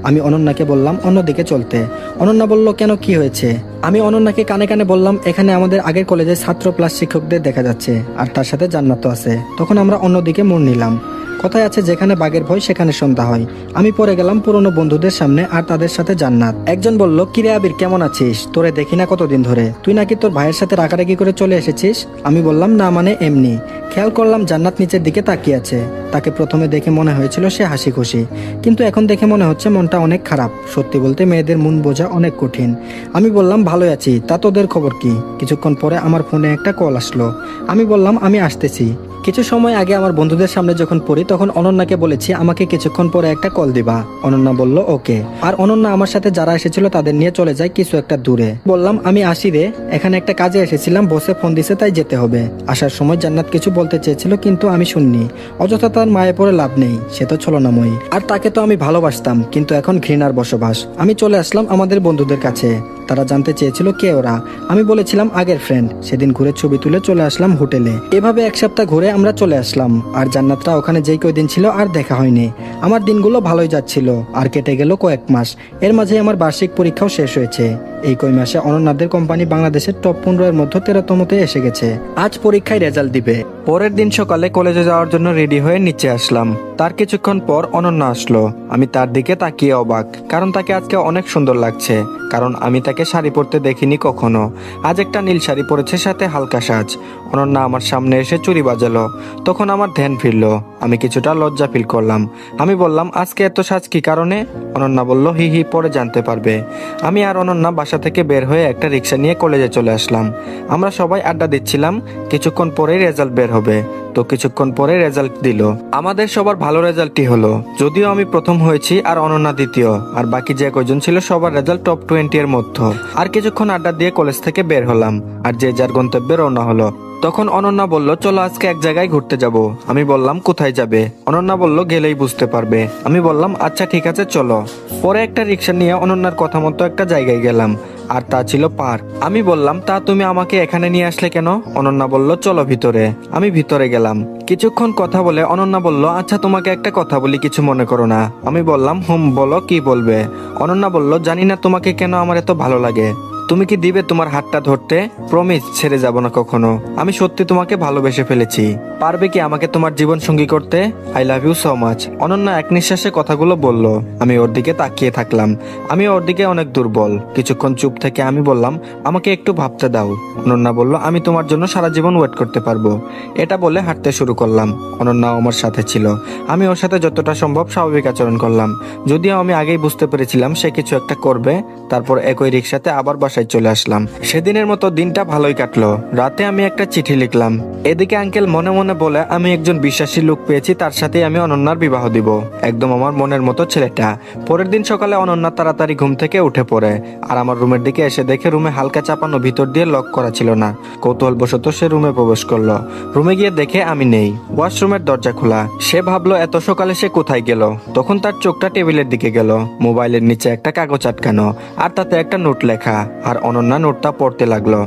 আমি অনন্যাকে বললাম অন্যদিকে চলতে। অনন্যা বলল, কেন, কি হয়েছে? আমি অনন্যাকে কানে কানে বললাম, এখানে আমাদের আগের কলেজের ছাত্র প্লাস শিক্ষকদের দেখা যাচ্ছে, আর তার সাথে জান্নাতও আছে। তখন আমরা অন্যদিকে মোড় নিলাম। কথায় আছে, যেখানে বাঘের ভয় সেখানে সন্ধ্যা হয়। আমি পরে গেলাম পুরনো বন্ধুদের সামনে, আর তাদের সাথে জান্নাত। একজন বলল, কিরে আবির, কেমন আছিস? তোরে দেখি না কতদিন ধরে, তুই নাকি তোর ভাইয়ের সাথে রাগারাগি করে চলে এসেছিস? আমি বললাম, না মানে এমনি। খেয়াল করলাম জান্নাত নিচের দিকে তাকিয়ে আছে। তাকে প্রথমে দেখে মনে হয়েছিল সে হাসি খুশি, কিন্তু এখন দেখে মনে হচ্ছে মনটা অনেক খারাপ। সত্যি বলতে মেয়েদের মন বোঝা অনেক কঠিন। আমি বললাম, ভালোই আছি, তা তোদের খবর কি? কিছুক্ষণ পরে আমার ফোনে একটা কল আসলো। আমি বললাম, আমি আসতেছি। কিছু সময় আগে আমার বন্ধুদের সামনে যখন পড়ি তখন অনন্যাকে বলেছি আমাকে কিছুক্ষণ পরে একটা কল দিবা। অনন্যা বলল ওকে। আর অনন্যা আমার সাথে যারা এসেছিল তাদের নিয়ে চলে যায় কিছু একটা দূরে। বললাম, আমি আসি রে, এখানে একটা কাজে এসেছিলাম, বসে ফোন দিছে তাই যেতে হবে। আসার সময় জান্নাত কিছু বলতে চেয়েছিল কিন্তু আমি শুননি। অযথা তার মায়ে পড়ে লাভ নেই, সে তো ছলনাময়ী। আর তাকে তো আমি ভালোবাসতাম, কিন্তু এখন ঘৃণার বসবাস। আমি চলে আসলাম আমাদের বন্ধুদের কাছে। তারা জানতে চেয়েছিল কে ওরা। আমি বলেছিলাম আগের ফ্রেন্ড। সেদিন ঘুরে ছবি তুলে চলে আসলাম হোটেলে। এভাবে এক সপ্তাহ ঘুরে আমরা চলে আসলাম। আর জান্নাতরা ওখানে যেই কয়দিন ছিল আর দেখা হয়নি। আমার দিনগুলো ভালোই যাচ্ছিল, আর কেটে গেল কয়েক মাস। এর মাঝে আমার বার্ষিক পরীক্ষাও শেষ হয়েছে। এই কয় মাসে অনন্যাদের কোম্পানি বাংলাদেশের টপ 15 এর মধ্যে 13তমতে এসে গেছে। আজ পরীক্ষায় রেজাল্ট দিবে। পরের দিন সকালে কলেজে যাওয়ার জন্য রেডি হয়ে নিচে আসলাম। তার কিছুক্ষণ পর অনন্যা আসলো। আমি তার দিকে তাকিয়ে অবাক, কারণ তাকে আজকে অনেক সুন্দর লাগছে। কারণ আমি তাকে শাড়ি পরতে দেখিনি কখনো। আজ একটা নীল শাড়ি পরেছে, সাথে হালকা সাজ। অনন্যা আমার সামনে এসে চুরি বাজালো। তখন আমার ধ্যান ফিরলো। আমি কিছুটা লজ্জা ফিল করলাম। আমি বললাম, আজকে এত সাজ কি কারণে? অনন্যা বলল, হি হি, পরে জানতে পারবে। আমি আর অনন্যা বাসা থেকে বের হয়ে একটা রিক্সা নিয়ে কলেজে চলে আসলাম। আমরা সবাই আড্ডা দিচ্ছিলাম। কিছুক্ষণ পরেই রেজাল্ট বের হবে। তো কিছুক্ষণ পরে রেজাল্ট দিল। আমাদের সবার ভালো রেজাল্টই হলো। যদিও আমি প্রথম হয়েছি আর অনন্যা দ্বিতীয়, আর বাকি যে কয়জন ছিল সবার রেজাল্ট টপ 20 এর মধ্যে। আর কিছুক্ষণ আড্ডা দিয়ে কলেজ থেকে বের হলাম, আর যে যার গন্তব্যে রওনা হলো। তখন অনন্যা বলল, চলো আজকে এক জায়গায় ঘুরতে যাব। আমি বললাম, কোথায় যাবে? অনন্যা বলল, গেলেই বুঝতে পারবে। আমি বললাম, আচ্ছা ঠিক আছে চলো। পরে একটা রিক্সা নিয়ে অনন্যার কথা মতো একটা জায়গায় গেলাম, আর তা ছিল পার্ক। আমি বললাম, তা তুমি আমাকে এখানে নিয়ে আসলে কেন? অনন্যা বলল, চলো ভিতরে। আমি ভিতরে গেলাম। কিছুক্ষণ কথা বলে অনন্যা বলল, আচ্ছা তোমাকে একটা কথা বলি, কিছু মনে করো না। আমি বললাম, বলো, কি বলবে? অনন্যা বলল, জানি না তোমাকে কেন আমার এত ভালো লাগে। তুমি কি দিবে তোমার হাতটা ধরতে? প্রমিস, ছেড়ে যাব না কখনো। আমি সত্যি তোমাকে ভালোবেসে ফেলেছি। পারবে কি আমাকে তোমার জীবন সঙ্গী করতে? I love you so much. Ananya এক নিঃশ্বাসে কথাগুলো বলল। আমি ওর দিকে তাকিয়ে থাকলাম। আমি ওর দিকে অনেক দুর্বল। কিছুক্ষণ চুপ থেকে আমি বললাম, আমাকে একটু ভাবতে দাও। অনন্যা বলল, আমি তোমার জন্য সারা জীবন ওয়েট করতে পারবো। এটা বলে হাঁটতে শুরু করলাম। অনন্যাও আমার সাথে ছিল। আমি ওর সাথে যতটা সম্ভব স্বাভাবিক আচরণ করলাম, যদিও আমি আগেই বুঝতে পেরেছিলাম সে কিছু একটা করবে। তারপর একই রিক্সাতে আবার বাসায় চলে আসলাম। সেদিনের মতো দিনটা ভালোই কাটলো। রাতে আমি একটা চিঠি লিখলাম। এদিকে আঙ্কেল মনে মনে বলে, আমি একজন বিশ্বাসী লোক পেয়েছি, তার সাথে আমি অনন্যার বিবাহ দিব। একদম আমার মনের মতো ছেলেটা। পরের দিন সকালে অনন্যা তাড়াতাড়ি ঘুম থেকে উঠে পড়ে, আর আমার রুমের দিকে এসে দেখে রুমে হালকা চাপানো, ভিতর দিয়ে লক করা ছিল না। কৌতূহলবশত সে রুমে প্রবেশ করলো। রুমে গিয়ে দেখে আমি নেই। ওয়াশরুমের দরজা খোলা। সে ভাবলো এত সকালে সে কোথায় গেল। তখন তার চোখটা টেবিলের দিকে গেল। মোবাইলের নিচে একটা কাগজ আটকানো, আর তাতে একটা নোট লেখা। আর অনন্যা নোটটা পড়তে লাগলো।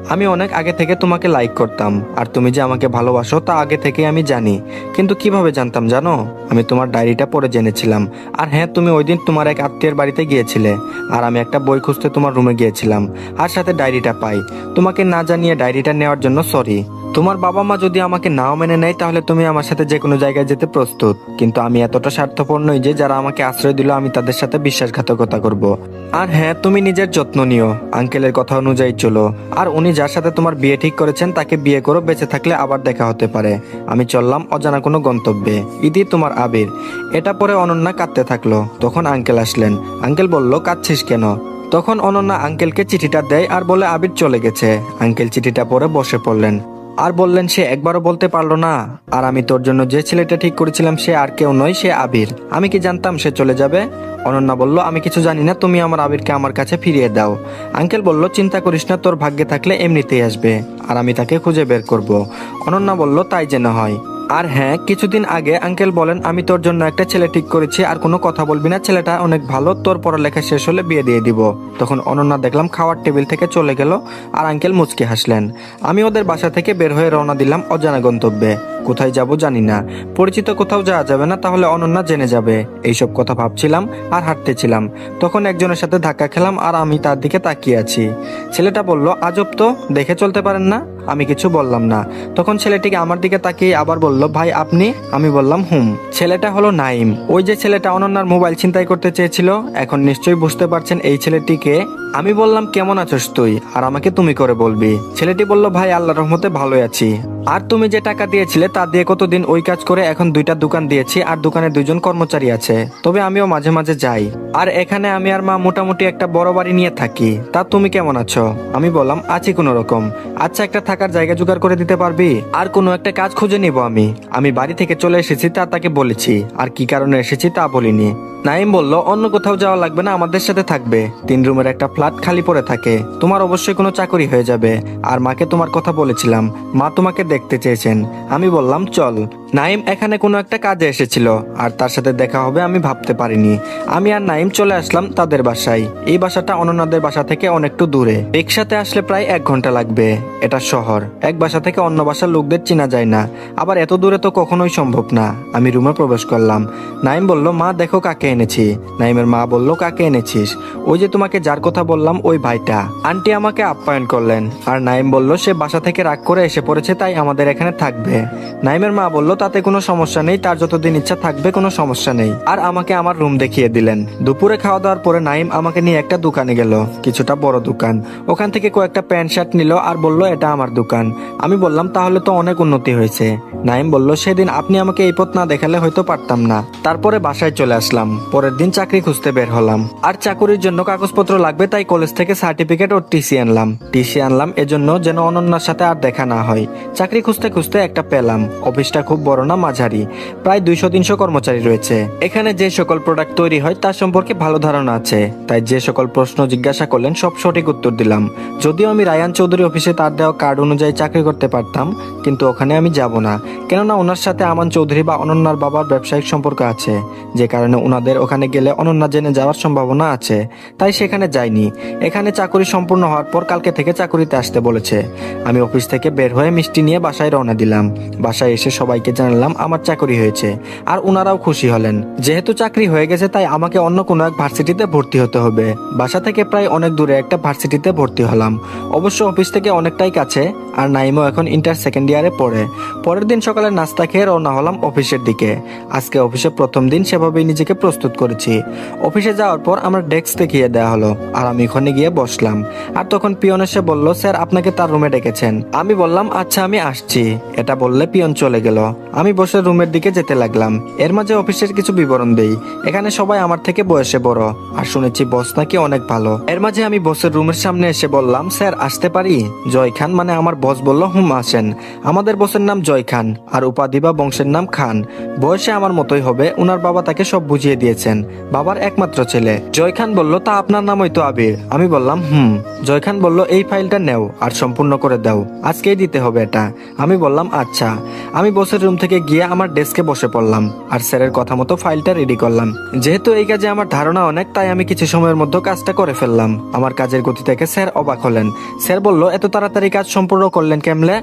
আমি অনেক আগে থেকে তোমাকে লাইক করতাম, আর তুমি যে আমাকে ভালোবাসো তা আগে থেকে আমি জানি। কিন্তু কিভাবে জানতাম জানো? আমি তোমার ডায়েরিটা পড়ে জেনেছিলাম। আর হ্যাঁ, তুমি ওই দিন তোমার এক আত্মীয়ের বাড়িতে গিয়েছিলে, আর আমি একটা বই খুঁজতে তোমার রুমে গিয়েছিলাম, আর সাথে ডায়েরিটা পাই। তোমাকে না জানিয়ে ডায়েরিটা নেওয়ার জন্য সরি। তোমার বাবা মা যদি আমাকে নাও মেনে নেয় তাহলে তুমি আমার সাথে যে কোনো জায়গায় যেতে প্রস্তুত, কিন্তু আমি এতটা স্বার্থপর নই যে যারা আমাকে আশ্রয় দিল আমি তাদের সাথে বিশ্বাসঘাতকতা করব। আর হ্যাঁ, তুমি নিজের যত্ন নিও, আঙ্কেলের কথা অনুযায়ী চলো। আর উনি যার সাথে তোমার বিয়ে ঠিক করেছেন তাকে বিয়ে করো, বেঁচে থাকলে আবার দেখা হতে পারে। আমি চললাম অজানা কোনো গন্তব্যে। ইতি, তোমার আবির। এটা পরে অনন্যা কাঁদতে থাকলো। তখন আঙ্কেল আসলেন। আঙ্কেল বলল, কাঁদছিস কেন? তখন অনন্যা আঙ্কেলকে চিঠিটা দেয় আর বলে, আবির চলে গেছে। আঙ্কেল চিঠিটা পড়ে বসে পড়লেন, আর বললেন, সে একবারও বলতে পারলো না। আর আমি তোর জন্য যে ছেলেটা ঠিক করেছিলাম সে আর কেউ নয়, সে আবির। আমি কি জানতাম সে চলে যাবে? অনন্যা বলল, আমি কিছু জানি না, তুমি আমার আবিরকে আমার কাছে ফিরিয়ে দাও। আঙ্কেল বলল, চিন্তা করিস না, তোর ভাগ্যে থাকলে এমনিতেই আসবে, আর আমি তাকে খুঁজে বের করব। অনন্যা বলল, তাই যেন হয়। আর হ্যাঁ, কিছুদিন আগে আঙ্কেল বলেন আমি তোর জন্য একটা ছেলে ঠিক করেছি, আর কোনো কথা বলবি না, ছেলেটা অনেক ভালো, তোর পড়ালেখা শেষ হলে বিয়ে দিয়ে দিব। তখন অনন্যা দেখলাম খাওয়ার টেবিল থেকে চলে গেল, আর আঙ্কেল মুচকি হাসলেন। আমি ওদের বাসা থেকে বের হয়ে রওনা দিলাম অজানা গন্তব্যে। কোথায় যাব জানি না, পরিচিত কোথাও যাওয়া যাবে না, তাহলে অনন্যা জেনে যাবে। এইসব কথা ভাবছিলাম আর হাঁটতেছিলাম, তখন একজনের সাথে ধাক্কা খেলাম, আর আমি তার দিকে তাকিয়ে আছি। ছেলেটা বলল, আজব তো, দেখে চলতে পারেন না? আমি কিছু বললাম না। তখন ছেলেটিকে আমার দিকে তাকিয়ে আবার বলল, ভাই আপনি? আমি বললাম হুম। ছেলেটা হলো নাইম, ওই যে ছেলেটা অনন্যার মোবাইল ছিনতাই করতে চেয়েছিল। এখন নিশ্চয়ই বুঝতে পারছেন এই ছেলেটিকে। আমি বললাম, কেমন আছিস তুই, আর আমাকে তুমি করে বলবি। ছেলেটি বলল, ভাই আল্লাহর রহমতে ভালোই আছি। আর তুমি যে টাকা দিয়েছিলে তা দিয়ে কতদিন ওই কাজ করে এখন 2টা দোকান দিয়েছি, আর দোকানে 2জন কর্মচারী আছে, তবে আমিও মাঝে মাঝে যাই। আর এখানে আমি আর মা মোটামুটি একটা বড় বাড়ি নিয়ে থাকি। তা তুমি কেমন আছো? আমি বললাম, আছি কোনো রকম। আচ্ছা, একটা থাকার জায়গা জোগাড় করে দিতে পারবি? আর কোনো একটা কাজ খুঁজে নিব। আমি বাড়ি থেকে চলে এসেছি তা তাকে বলেছি, আর কি কারণে এসেছি তা বলিনি। নাইম বলল, অন্য কোথাও যাওয়া লাগবে না, আমাদের সাথে থাকবে। 3 রুমের একটা ফ্ল্যাট খালি পড়ে থাকে, তোমার অবশ্যই কোনো চাকরি হয়ে যাবে। আর মাকে তোমার কথা বলেছিলাম, মা তোমাকে দেখতে চেয়েছেন। আমি বললাম চল। নাইম এখানে কোনো একটা কাজে এসেছিল, আর তার সাথে দেখা হবে আমি ভাবতে পারিনি। আমি আর নাইম চলে আসলাম তাদের বাসায়। এই বাসাটা অনন্যাদের বাসা থেকে অনেকটু দূরে, রিক্সাতে আসলে প্রায় 1 ঘন্টা লাগবে। এটা শহর, এক বাসা থেকে অন্য বাসার লোকদের চেনা যায় না, আবার এত দূরে তো কখনোই সম্ভব না। আমি রুমে প্রবেশ করলাম। নাইম বলল, মা দেখো কাকে এনেছি। নাইমের মা বলল, কাকে এনেছিস? ওই যে তোমাকে যার কথা বললাম, ওই ভাইটা। আন্টি আমাকে আপ্যায়ন করলেন, আর নাইম বলল সে বাসা থেকে রাগ করে এসে পড়েছে, তাই আমাদের এখানে থাকবে। নাইমের মা বলল, তাতে কোনো সমস্যা নেই, তার যতদিন ইচ্ছা থাকবে, কোনো সমস্যা নেই। আর আমাকে আমার রুম দেখিয়ে দিলেন। দুপুরে খাওয়া দাওয়ার পরে নাইম আমাকে নিয়ে একটা দোকানে গেল, কিছুটা বড় দোকান। ওখান থেকে কয়েকটা প্যান্ট শার্ট নিল, আর বলল এটা আমার দোকান। আমি বললাম, তাহলে তো অনেক উন্নতি হয়েছে। নাইম বলল, সেদিন আপনি আমাকে এই পথ না দেখালে হয়তো পারতাম না। তারপরে বাসায় চলে আসলাম। পরের দিন চাকরি খুঁজতে বের হলাম। আর চাকরির জন্য কাগজপত্র লাগবে, তাই কলেজ থেকে সার্টিফিকেট ও টিসি আনলাম এজন্য, যেন অনন্যার সাথে আর দেখা না হয়। চাকরি খুঁজতে খুঁজতে একটা পেলাম। অফিসটা খুব বড় না, মাঝারি, প্রায় 200-300 কর্মচারী রয়েছে। এখানে যে সকল প্রোডাক্ট তৈরি হয় তার সম্পর্কে ভালো ধারণা আছে, তাই যে সকল প্রশ্ন জিজ্ঞাসা করলেন সব সঠিক উত্তর দিলাম। যদিও আমি রায়ান চৌধুরী অফিসে তার দেওয়া কার্ড অনুযায়ী চাকরি করতে পারতাম, কিন্তু ওখানে আমি যাব না, কেননা ওনার সাথে আমান চৌধুরী বা অনন্যার বাবার ব্যবসায়িক সম্পর্ক আছে, যে কারণে ওনাদের ওখানে গেলে অনন্যা জেনে যাওয়ার সম্ভাবনা আছে, তাই সেখানে যাইনি। এখানে চাকরি সম্পূর্ণ হওয়ার পর কালকে থেকে চাকরিতে আসতে বলেছে। আমি অফিস থেকে বের হয়ে মিষ্টি নিয়ে বাসায় রওনা দিলাম। বাসায় এসে সবাইকে জানালাম আমার চাকরি হয়েছে, আর ওনারাও খুশি হলেন। যেহেতু চাকরি হয়ে গেছে, তাই আমাকে অন্য কোনো এক ভার্সিটিতে ভর্তি হতে হবে। বাসা থেকে প্রায় অনেক দূরে একটা ভার্সিটিতে ভর্তি হলাম, অবশ্য অফিস থেকে অনেকটাই কাছে। আর নাইমও এখন ইন্টার সেকেন্ড ইয়ারে পড়ে। পরের দিন সকালে নাস্তা খেয়ে রওনা হলাম অফিসের দিকে। আজকে অফিসে প্রথম দিন, সেভাবেই নিজেকে প্রস্তুত করেছি। অফিসে যাওয়ার পর আমার ডেস্ক দেখিয়ে দেওয়া হলো, আর আমি ওখানে গিয়ে বসলাম। আর তখন পিয়ন এসে বলল, স্যার আপনাকে তার রুমে ডেকেছেন। আমি বললাম, আচ্ছা আমি আসছি। এটা বললে পিয়ন চলে গেল। আমি বসে রুমের দিকে যেতে লাগলাম। এর মাঝে অফিসের কিছু বিবরণ দেই। এখানে সবাই আমার থেকে বয়সে বড়, আর শুনেছি বস নাকি অনেক ভালো। এর মাঝে আমি বসের রুমের সামনে এসে বললাম, স্যার আসতে পারি? জয় খান মানে আমার বস বলল, হুম আসেন। আমাদের বসের নাম জয় খান, আর উপাধি বা বংশের নাম খান। বয়সে আমার মতোই হবে। উনার বাবা তাকে সব বুঝিয়ে দিয়েছেন, বাবার একমাত্র ছেলে। জয় খান বলল, তা আপনার নামই তো আবির। আমি বললাম হুম। জয় খান বলল, এই ফাইলটা নেও আর সম্পূর্ণ করে দাও, আজকেই দিতে হবে এটা। আমি বললাম আচ্ছা। আমি বসের রুম থেকে গিয়ে আমার ডেস্কে বসে পড়লাম, আর স্যারের কথা মতো ফাইলটা রেডি করলাম। যেহেতু এই কাজে আমার ধারণা অনেক, তাই আমি কিছু সময়ের মধ্যে কাজটা করে ফেললাম। আমার কাজের গতি থেকে স্যার অবাক হলেন। স্যার বলল, এত তাড়াতাড়ি কাজ সম্পূর্ণ করলেন কেমনে?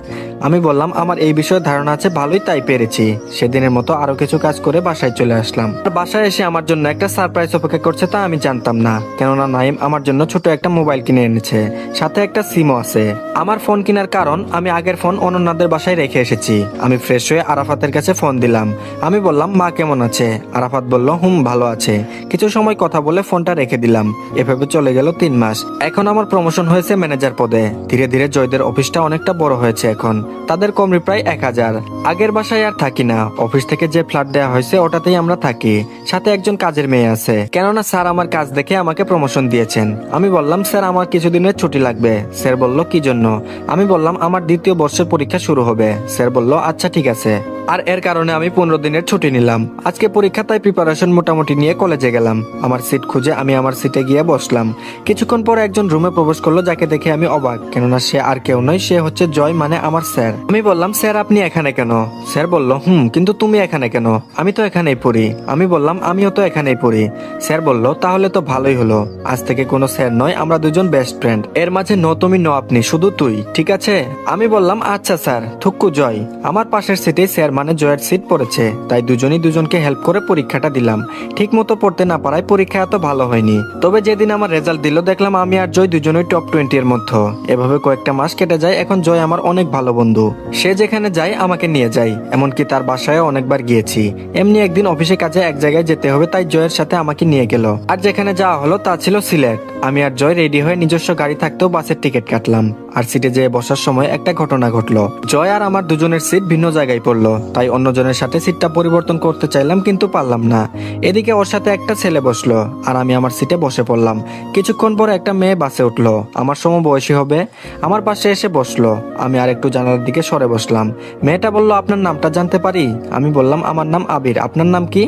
আমি বললাম, আমার এই বিষয়ে ধারণা আছে ভালোই, তাই পেরেছি। সেদিনের মতো আরো কিছু কাজ করে বাসায় চলে আসলাম। বাসায় এসে আমার জন্য একটা সারপ্রাইজ অপেক্ষা করছে, তা আমি জানতাম না, কেননা নাইম আমার জন্য ছোট একটা মোবাইল কিনে এনেছে, সাথে একটা সিমও আছে। আমার ফোন কেনার কারণ, আমি আগের ফোন অনন্যাদের বাসায় রেখে এসেছি। আমি ফ্রেশ হয়ে আরাফাতের কাছে ফোন দিলাম। আমি বললাম, মা কেমন আছে? আরাফাত বলল, হুম ভালো আছে। কিছু সময় কথা বলে ফোনটা রেখে দিলাম। এভাবে চলে গেল 3 মাস। এখন আমার প্রমোশন হয়েছে ম্যানেজার পদে। ধীরে ধীরে জয়দের অফিসটা অনেকটা বড় হয়েছে। এখন তাদের কর্মী প্রায় 1000। আগের বাসায় আর থাকি না, অফিস থেকে যে ফ্ল্যাট দেওয়া হয়েছে ওটাতেই আমরা থাকি। সাথে একজন কাজের মেয়ে আছে, কেননা স্যার আমার কাজ দেখে আমাকে প্রমোশন দিয়েছেন। আমি বললাম, স্যার আমার কিছুদিনের ছুটি লাগবে। স্যার বলল, কি জন্য? আমি বললাম, আমার 2য় বর্ষের পরীক্ষা শুরু হবে। স্যার বলল, আচ্ছা ঠিক আছে। আর এর কারণে আমি 15 দিনের ছুটি নিলাম। আজকে পরীক্ষা, তাই প্রিপারেশন মোটামুটি নিয়ে কলেজে গেলাম। আমার সিট খুঁজে আমি আমার সিটে গিয়ে বসলাম। কিছুক্ষণ পরে একজন রুমে প্রবেশ করলো, যাকে দেখে আমি অবাক, কেননা সে আর কেউ নয়, সে হচ্ছে জয়, মানে আমার স্যার। আমি বললাম, স্যার আপনি এখানে কেন? স্যার বলল, কিন্তু তুমি এখানে কেন? আমি তো এখানেই পড়ি। আমি বললাম, আমিও তো এখানেই পড়ি। স্যার বলল, তাহলে তো ভালোই হলো, আজ থেকে কোনো স্যার নয়, আমরা দুজন বেস্ট ফ্রেন্ড। এর মাঝে নো তুমি নো আপনি, শুধু তুই, ঠিক আছে? আমি বললাম, আচ্ছা স্যার। থুক্কু জয়। আমার পাশের সিটে স্যার মানে জয়ের সিট পড়েছে, তাই দুজনই দুজনকে হেল্প করে পরীক্ষাটা দিলাম। ঠিক মতো পড়তে না পারায় পরীক্ষা এত ভালো হয়নি। তবে যেদিন আমার রেজাল্ট দিল, দেখলাম আমি আর জয় দুজনই টপ 20 এর মধ্যে। এভাবে কয়েকটা মাস কেটে যায়। এখন জয় আমার অনেক ভালো বন্ধু। সে যেখানে যায় আমাকে নিয়ে যায়, এমনকি তার বাসায় অনেকবার গিয়েছি। এমনি একদিন অফিসে কাজে এক জায়গায় যেতে হবে, তাই জয়ের সাথে আমাকে নিয়ে গেল। আর যেখানে যাওয়া হলো তা ছিল সিলেট। আমি আর জয় রেডি হয়ে নিজস্ব গাড়ি থাকতেও বাসের টিকিট কাটলাম। আর সিটে যেয়ে বসার সময় একটা ঘটনা ঘটলো। জয় আর আমার দুজনের সিট ভিন্ন জায়গায় পড়লো, তাই অন্যজনের সাথে সিটটা পরিবর্তন করতে চাইলাম, কিন্তু পারলাম না। এদিকে ওর সাথে একটা ছেলে বসলো, আর আমি আমার সিটে বসে পড়লাম। কিছুক্ষণ পরে একটা মেয়ে বাসে উঠলো, আমার সমবয়সী হবে। আমার পাশে এসে বসলো। আমি আর একটু জানালার দিকে সরে বসলাম। মেয়েটা বলল, আপনার নামটা জানতে পারি? আমি বললাম, আমার নাম আবির। আপনার নাম কি?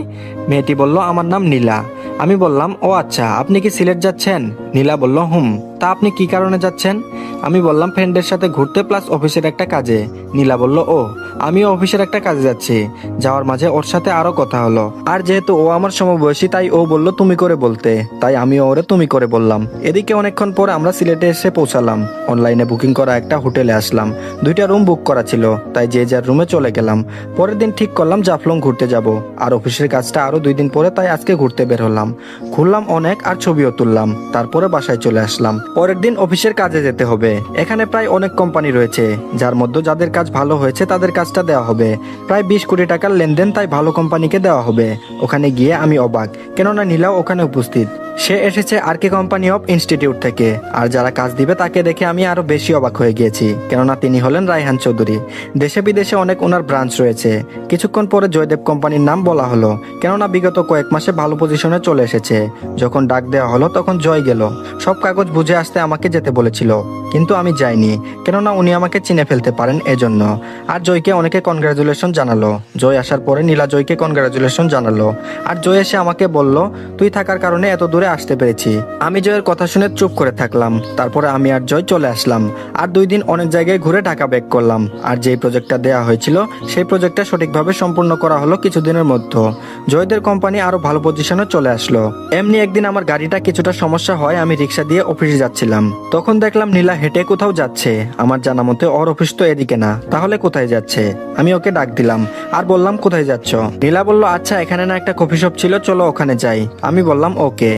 মেয়েটি বলল, আমার নাম নীলা। আমি বললাম, ও আচ্ছা, আপনি কি সিলেট যাচ্ছেন? নীলা বলল, তা আপনি কি কারণে যাচ্ছেন? আমি বললাম, ফ্রেন্ডের সাথে ঘুরতে প্লাস অফিসের একটা কাজে। নীলা বলল, ও, আমিও অফিসের একটা কাজে যাচ্ছি। যাওয়ার মাঝে ওর সাথে আরো কথা হলো। আর যেহেতু ও আমার সমবয়সী, তাই ও বলল তুমি করে বলতে, তাই আমিও ওরে তুমি করে বললাম। এদিকে অনেকক্ষণ পর আমরা সিলেটে এসে পৌঁছালাম। অনলাইনে বুকিং করা একটা হোটেলে আসলাম। 2টা রুম বুক করা ছিল, তাই যে যার রুমে চলে গেলাম। পরের দিন ঠিক করলাম জাফলং ঘুরতে যাব। আর অফিসের কাজটা আরো 2 দিন পরে, তাই আজকে ঘুরতে বের হলাম। ঘুরলাম অনেক, আর ছবিও তুললাম। তারপরে বাসায় চলে আসলাম। পরের দিন অফিসের কাজে যেতে হবে। এখানে প্রায় অনেক কোম্পানি রয়েছে, যার মধ্যে যাদের কাজ ভালো হয়েছে তাদের কাজটা দেওয়া হবে। প্রায় 20 কোটি টাকার লেনদেন, তাই ভালো কোম্পানিকে দেওয়া হবে। ওখানে গিয়ে আমি অবাক, কেননা নীলাও ওখানে উপস্থিত। সে এসেছে আর কে কোম্পানি অফ ইনস্টিটিউট থেকে। আর যারা কাজ দিবে তাকে দেখে আমি আরো বেশি অবাক হয়ে গিয়েছি, কেননা তিনি হলেন রায়হান চৌধুরী। দেশে বিদেশে অনেক ওনার ব্রাঞ্চ রয়েছে। কিছুক্ষণ পরে জয়দেব কোম্পানির নাম বলা হলো, কেননা বিগত কয়েক মাসে ভালো পজিশনে চলে এসেছে। যখন ডাক দেওয়া হলো তখন জয় গেল। সব কাগজ বুঝে আসতে আমাকে যেতে বলেছিল, কিন্তু আমি যাইনি, কেননা উনি আমাকে চিনে ফেলতে পারেন এজন্য। আর জয়কে অনেকে কনগ্রাচুলেশন জানালো। জয় আসার পরে নীলা জয়কে কনগ্রাচুলেশন জানালো। আর জয় এসে আমাকে বলল, তুই থাকার কারণে এত দূরে আসতে পেরেছি। আমি জয়ের কথা শুনে চুপ করে থাকলাম। তারপরে আমি আর জয় চলে আসলাম। আর 2 দিন অনেক জায়গায় ঘুরে ঢাকা ব্যাক করলাম। আর যেই প্রজেক্টটা দেওয়া হয়েছিল, সেই প্রজেক্টটা সঠিকভাবে সম্পূর্ণ করা হলো কিছুদিনের মধ্যে। জয়দের কোম্পানি আরো ভালো পজিশনে চলে আসলো। এমনি একদিন আমার গাড়িটা কিছুটা সমস্যা হয়, আমি রিক্সা দিয়ে অফিসে যাচ্ছিলাম। তখন দেখলাম নীলা হেঁটে কোথাও যাচ্ছে। আমার জানা মতে ওর অফিস তো এদিকে না, তাহলে কোথায় যাচ্ছে? আমি ওকে ডাক দিলাম আর বললাম, কোথায় যাচ্ছ? নীলা বলল, আচ্ছা, এখানে না একটা কফি শপ ছিল, চলো ওখানে যাই। আমি বললাম, ওকে।